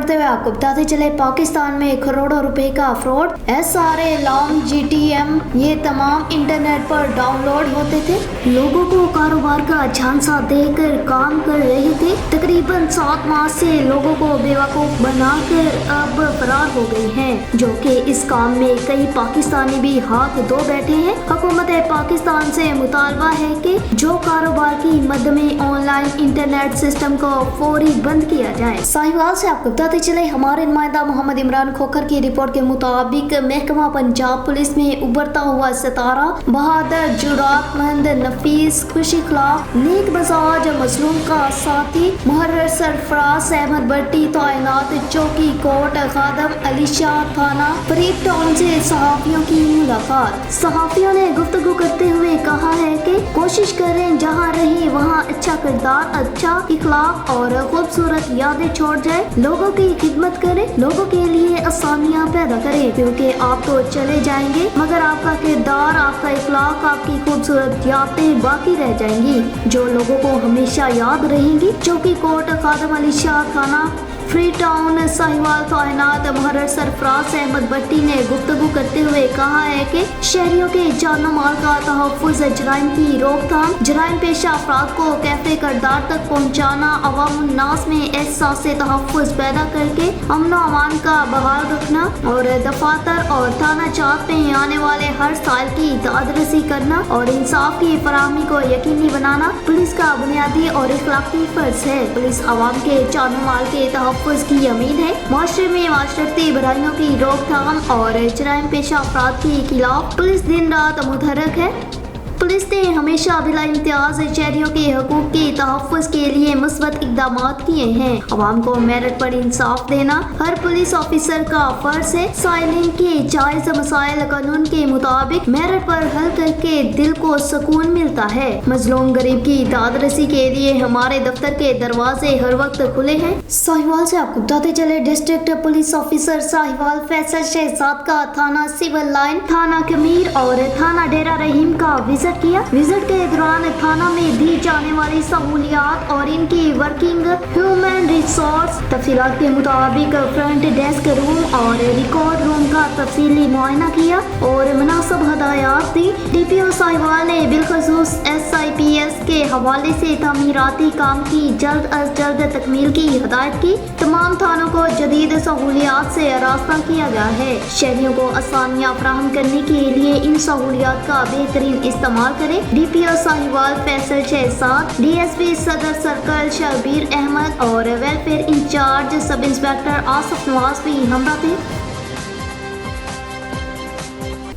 करते हुए आपको बताते चले, पाकिस्तान में करोड़ों रुपए का फ्रॉड। SRA, लॉन्ग, GTM ये तमाम इंटरनेट पर डाउनलोड होते थे। लोगों को कारोबार का झांसा देकर काम कर रहे थे। तकरीबन 7 माह से लोगों को बेवकूफ बनाकर अब फरार हो गए हैं, जो कि इस काम में कई पाकिस्तानी भी हाथ धो बैठे हैं। हुकूमत पाकिस्तान से मुतालबा है कि जो कारोबार की मद में ऑनलाइन इंटरनेट सिस्टम को फौरी बंद किया जाए। साहिवाल से आपको बताते चले, हमारे नुमाइंदा मोहम्मद इमरान खोखर की रिपोर्ट के मुताबिक महकमा पंजाब पुलिस में उभरता हुआ सितारा, बहादुर, जुरातमंद, नफीस, खुशीखलाक, नेक मजाज, मजलूम का साथी मुहर्रर सरफराज अहमद भट्टी तैनात चौकी कोट खादम अली शाह थाना फरीद टाउन से सहाफियों की मुलाकात। सहाफियों ने गुफ्तगू करते हुए कहा है कि कोशिश करें जहाँ रहे वहाँ अच्छा किरदार, अच्छा इखलाक और खूबसूरत यादें छोड़ जाए। लोगों की खिदमत करें, लोगों के लिए आसानियाँ पैदा करें, क्योंकि आप तो चले जाएंगे मगर आपका किरदार, आपका इखलाक, आपकी खूबसूरत यादें बाकी रह जाएंगी, जो लोगों को हमेशा याद रहेंगी। चौकी कोट खादम अली शाह थाना फ्री टाउन साहिवाल तैनात मुहर्रर सरफराज अहमद भट्टी ने गुफ्तगू करते हुए कहा है कि शहरियों के जानो माल का तहफ़्फ़ुज़, जराइम की रोकथाम, जराइम पेशा अफराद को कैफ़े किरदार तक पहुँचाना, अवामुन्नास में एहसास तहफ़्फ़ुज़ पैदा करके अमन व अमान का बहाल रखना और दफातर और थाना जात में आने वाले हर साल की दादरसी करना और इंसाफ की फराहमी को यकीनी बनाना पुलिस का बुनियादी और इखलाकी फर्ज है। पुलिस अवाम के जानो माल के तहफ़्फ़ुज़ की अमीन है। माशरे में माशरती बुराइयों की रोकथाम और जराइम पेशा अफराद के खिलाफ पुलिस दिन रात मुतहर्रिक है। पुलिस ने हमेशा बिला इम्तियाज शहरियों के हकूक़ के तहफ़्फ़ुज़ के लिए मुस्बत इक़दामात किए हैं। अवाम को मेरिट पर इंसाफ देना हर पुलिस ऑफिसर का फ़र्ज़ है। साइलिन के जायज़ मसाइल कानून के मुताबिक मेरिट पर हल करके दिल को सुकून मिलता है। मजलूम गरीब की दादरसी के लिए हमारे दफ्तर के दरवाजे हर वक्त खुले हैं। साहिवाल से आपको बताते चले, district police officer Sahiwal Faisal Shahzad का थाना सिविल लाइन, थाना कमीर और थाना डेरा रहीम का किया। विजिट के दौरान थाना में दी जाने वाली सहूलियात और इनकी वर्किंग, ह्यूमन रिसोर्स तफसीलात के मुताबिक फ्रंट डेस्क रूम और रिकॉर्ड रूम का तफसीली मुआयना किया और मुनासिब हदायत दी। DPO साहिवाल ने बिलखसूस SIPS के हवाले से तामीराती काम की जल्द अज जल्द तकमील की हिदायत की। तमाम थानों को जदीद सहूलियात से आरास्ता किया गया है। शहरियों को आसानियाँ फराहम करने के लिए इन सहूलियात का बेहतरीन इस्तेमाल करें। DPO साहिवाल फैसल शहजाद, DSP सदर सर्कल शबीर अहमद और welfare in charge sub inspector Asif Nawaz भी हमरा थे।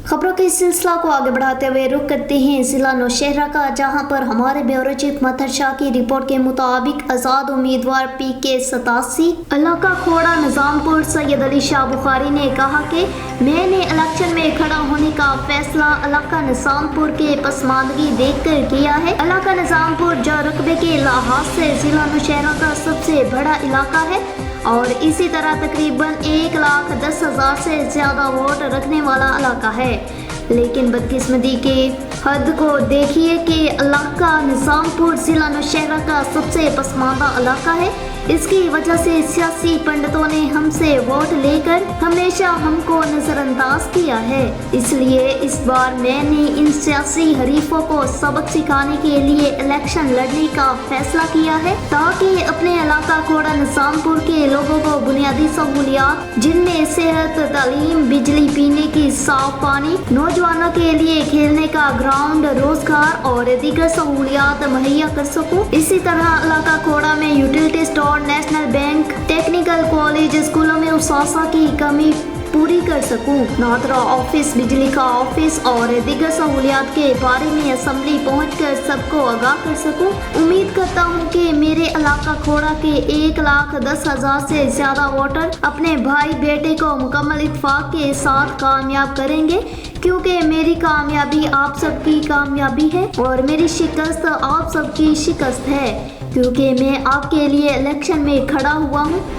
खबरों के सिलसिला को आगे बढ़ाते हुए रुख करते हैं जिला नौशहरा का, जहां पर हमारे ब्यूरो चीफ मथर शाह की रिपोर्ट के मुताबिक आज़ाद उम्मीदवार PK 87 इलाका खोड़ा निजामपुर सैयद अली शाह बुखारी ने कहा कि मैंने इलेक्शन में खड़ा होने का फैसला इलाका निजामपुर के पसमानदगी देख कर किया है। इलाका निजामपुर जो रकबे के लिहाज से जिला नौशहरा का सबसे बड़ा इलाका है और इसी तरह तकरीबन 1,10,000 से ज़्यादा वोट रखने वाला इलाका है। लेकिन बदकिस्मती के हद को देखिए कि इलाका निजामपुर जिला नौशहरा का सबसे पसमानदा इलाका है। इसकी वजह से सियासी पंडितों ने हमसे वोट लेकर हमेशा हमको नज़रअंदाज किया है। इसलिए इस बार मैंने इन सियासी हरीफों को सबक सिखाने के लिए इलेक्शन लड़ने का फैसला किया है, ताकि अपने इलाका खोड़ा निजामपुर के लोगों को बुनियादी सहूलियात जिनमें सेहत, तालीम, बिजली, पीने की साफ पानी, नौजवानों के लिए खेलने का ग्राउंड, रोजगार और दीगर सहूलियात मुहैया कर सकूं। इसी तरह इलाका खोड़ा में utility store, national bank, technical college, स्कूलों में उसासा की कमी पूरी कर सकूं। नादरा ऑफिस, बिजली का ऑफिस और दीगर सहूलियात के बारे में असम्बली पहुंचकर सबको आगाह कर सकूं। उम्मीद करता हूं कि मेरे इलाका खोड़ा के 1,10,000 से ज्यादा वोटर अपने भाई बेटे को मुकम्मल इत्तेफाक के साथ कामयाब करेंगे, क्योंकि मेरी कामयाबी आप सबकी कामयाबी है और मेरी शिकस्त आप सबकी शिकस्त है, क्योंकि मैं आपके लिए इलेक्शन में खड़ा हुआ हूँ।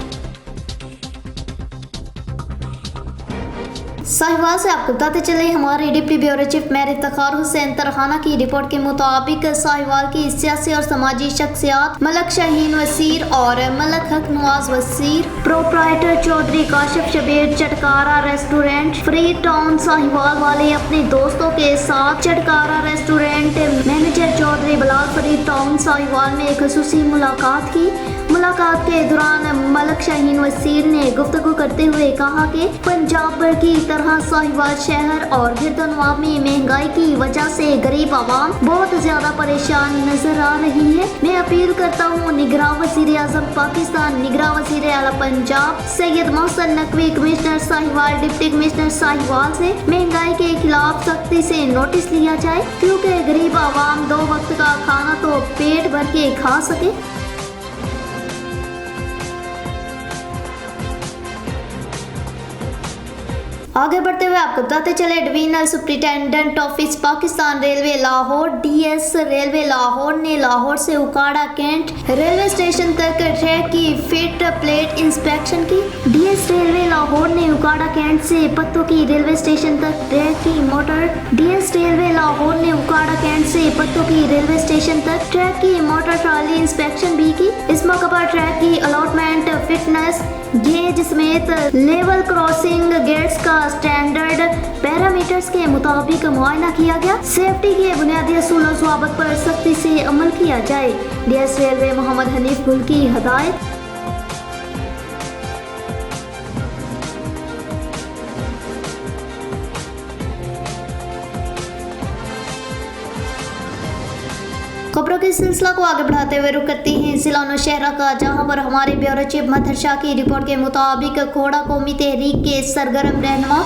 साहिवाल से आपको बताते चले हमारे डिप्टी ब्यूरो चीफ मेयर इफ्तिखार हुसैन तरखाना की रिपोर्ट के मुताबिक साहिवाल की सियासी और समाजी शख्सियात मलक शाहीन वसीर और Malak Haq Nawaz Wasir, proprietor Chaudhry Kashif Shabbir Chatkara restaurant free town Sahiwal वाले अपने दोस्तों के साथ Chatkara restaurant manager Chaudhry Bilal Farid town Sahiwal में एक खसूसी मुलाकात की। मुलाकात के दौरान मलक शाहीन वसीर ने गुफ्तगू करते हुए कहा कि पंजाब भर की तरह साहिवाल शहर और गिरदनवाब में महंगाई की वजह से गरीब आवाम बहुत ज्यादा परेशान नजर आ रही है। मैं अपील करता हूँ निगरां वज़ीर आज़म पाकिस्तान, निगरां वज़ीर आला Punjab Syed Mohsin Naqvi, commissioner Sahiwal, deputy commissioner Sahiwal से महंगाई के खिलाफ सख्ती से नोटिस लिया जाए, क्योंकि गरीब आवाम 2 वक्त का खाना तो पेट भर के खा सके। आगे बढ़ते हुए आपको बताते चले divisional superintendent office Pakistan railway Lahore DS railway Lahore ने लाहौर से उकाड़ा कैंट रेलवे स्टेशन तक ट्रैक की फिट प्लेट इंस्पेक्शन की। डीएस रेलवे लाहौर ने उकाड़ा कैंट से पत्तों की रेलवे स्टेशन तक ट्रैक की मोटर डीएस रेलवे लाहौर ने उकाड़ा कैंट से पत्तों की रेलवे स्टेशन तक ट्रैक की मोटर ट्रॉली इंस्पेक्शन भी की। इस मौके पर ट्रैक की अलॉटमेंट, फिटनेस गेज समेत लेवल क्रॉसिंग गेट्स का स्टैंडर्ड पैरामीटर्स के मुताबिक मुआयना किया गया। सेफ्टी के बुनियादी असूल और ज़वाबित पर सख्ती से अमल किया जाए। डीएस रेलवे मोहम्मद हनीफ गुल की हदायत। खबरों के सिलसिला को आगे बढ़ाते हुए रुक करते हैं जिला नौशहरा का, जहां पर हमारे ब्यूरो चीफ मदहर शाह की रिपोर्ट के मुताबिक खोड़ा कौमी तहरीक के सरगर्म रहनुमा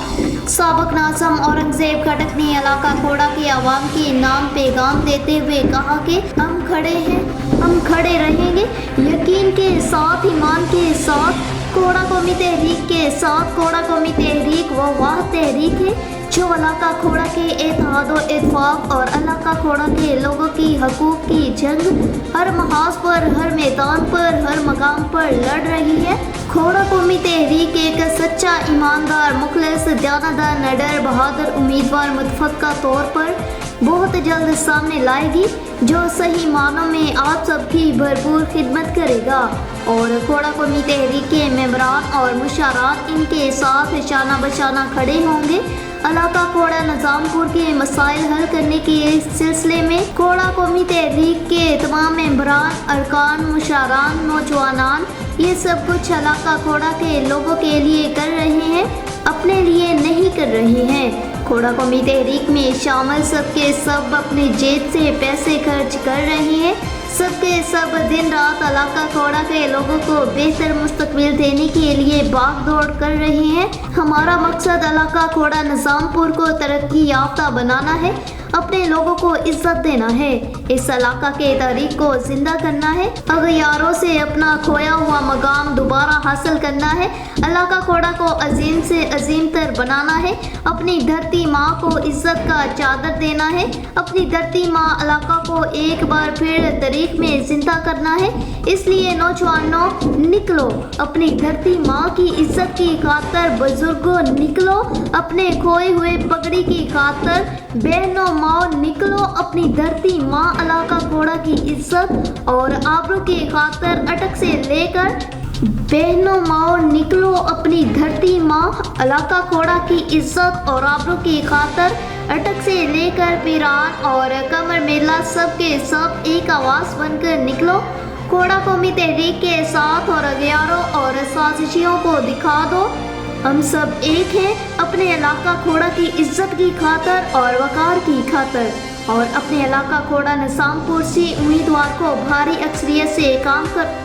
साबिक नाज़िम औरंगजेब खटक ने इलाका खोड़ा के आवाम के नाम पैगाम देते हुए कहा कि हम खड़े हैं, हम खड़े रहेंगे यकीन के साथ, ईमान के साथ। खोड़ा कौमी तहरीक के साथ खोड़ा कौमी तहरीक वो वाह तहरीक है जो इलाका खोड़ा के इत्तेहाद और इत्तेफाक और इलाका खोड़ा के लोगों की हकूक की जंग हर महाज पर, हर मैदान पर, हर मकाम पर लड़ रही है। खोड़ा कौमी तहरीक एक सच्चा, ईमानदार, मुखलिस, दयानतदार, निडर, बहादुर उम्मीदवार मुतफक्का तौर पर बहुत जल्द सामने लाएगी, जो सही मानों में आप सबकी भरपूर खिदमत करेगा। और खोड़ा कौमी तहरीक के मेंबरान और मुशारात इनके साथ शाना बशाना खड़े होंगे। इलाका खोड़ा निज़ामपुर के मसाइल हल करने के सिलसिले में खोड़ा कौमी तहरीक के तमाम मेंबरान, अरकान, मुशारान, नौजवानान ये सब कुछ इलाका खोड़ा के लोगों के लिए कर रहे हैं, अपने लिए नहीं कर रहे हैं। खोड़ा कौमी तहरीक में शामिल सबके सब अपने जेब से पैसे खर्च कर रहे हैं, सबके सब दिन रात इलाका खोड़ा के लोगों को बेहतर मुस्तकबिल देने के लिए भाग दौड़ कर रहे हैं। हमारा मकसद इलाका खोड़ा निज़ामपुर को तरक्की याफ्ता बनाना है, अपने लोगों को इज्जत देना है, इस इलाका के तारीख को जिंदा करना है, अगयारों से अपना खोया हुआ मकाम दोबारा हासिल करना है, इलाका खोड़ा को अजीम से अजीम तर बनाना है, अपनी धरती माँ को इज्जत का चादर देना है, अपनी धरती माँ इलाका को एक बार फिर तारीख में जिंदा करना है। इसलिए नौजवानों निकलो, अपनी धरती माँ की इज्जत की खातर, बुजुर्गों निकलो, अपने खोए हुए पगड़ी की खातर, बहनों माओ निकलो, अपनी धरती माँ इलाका खोड़ा की इज्जत और आबरू की खातर अटक से लेकर बहनों माओ निकलो, अपनी धरती माँ इलाका खोड़ा की इज्जत और आबरू की खातर अटक से लेकर पीरान और कमर मेला सब के सब एक आवाज़ बनकर निकलो। खोड़ा कौमी तहरीक के साथ और अगयारों और साजिशियों को दिखा दो हम सब एक हैं, अपने इलाका खोड़ा की इज्जत की खातर और वकार की खातर, और अपने इलाका खोड़ा निज़ामपुर से उम्मीदवार को भारी अक्सरियत से काम कर।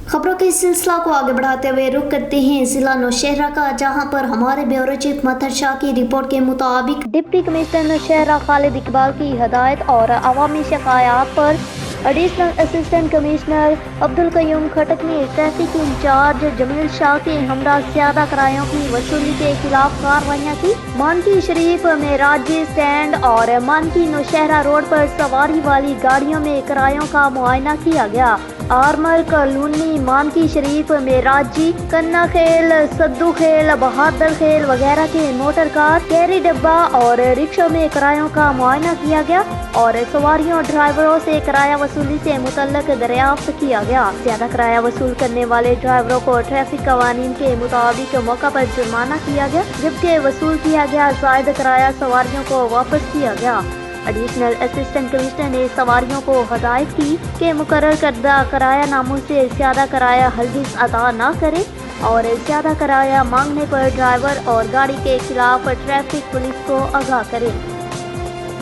खबरों के सिलसिला को आगे बढ़ाते हुए रुक करते हैं जिला नौशहरा का, जहां पर हमारे ब्यूरो चीफ मदहर शाह की रिपोर्ट के मुताबिक डिप्टी कमिश्नर नौशहरा खालिद इकबाल की हदायत और अवामी शिकायत पर additional assistant commissioner Abdul Qayyum Khattak ने ट्रैफिक इंचार्ज जमील शाह के हमरा ज्यादा किरायों की वसूली के खिलाफ कार्रवाइयाँ की। मानकी शरीफ में राज्य स्टैंड और मानकी नौशहरा रोड पर सवारी वाली गाड़ियों में किरायों का मुआयना किया गया। آرمر کالونی، مانکی شریف، میراجی، کنا خیل، سدو خیل، بہادر خیل وغیرہ کے موٹر کار، کیری ڈبہ اور رکشوں میں کرایوں کا معائنہ کیا گیا اور سواریوں اور ڈرائیوروں سے کرایہ وصولی سے متعلق دریافت کیا گیا۔ زیادہ کرایہ وصول کرنے والے ڈرائیوروں کو ٹریفک قوانین کے مطابق موقع پر جرمانہ کیا گیا، جبکہ وصول کیا گیا زائد کرایہ سواریوں کو واپس کیا گیا۔ ایڈیشنل اسسٹنٹ کمشنر نے سواریوں کو ہدایت کی کہ مقرر کردہ کرایہ ناموں سے زیادہ کرایہ ہرگز ادا نہ کریں اور زیادہ کرایہ مانگنے پر ڈرائیور اور گاڑی کے خلاف ٹریفک پولیس کو آگاہ کریں۔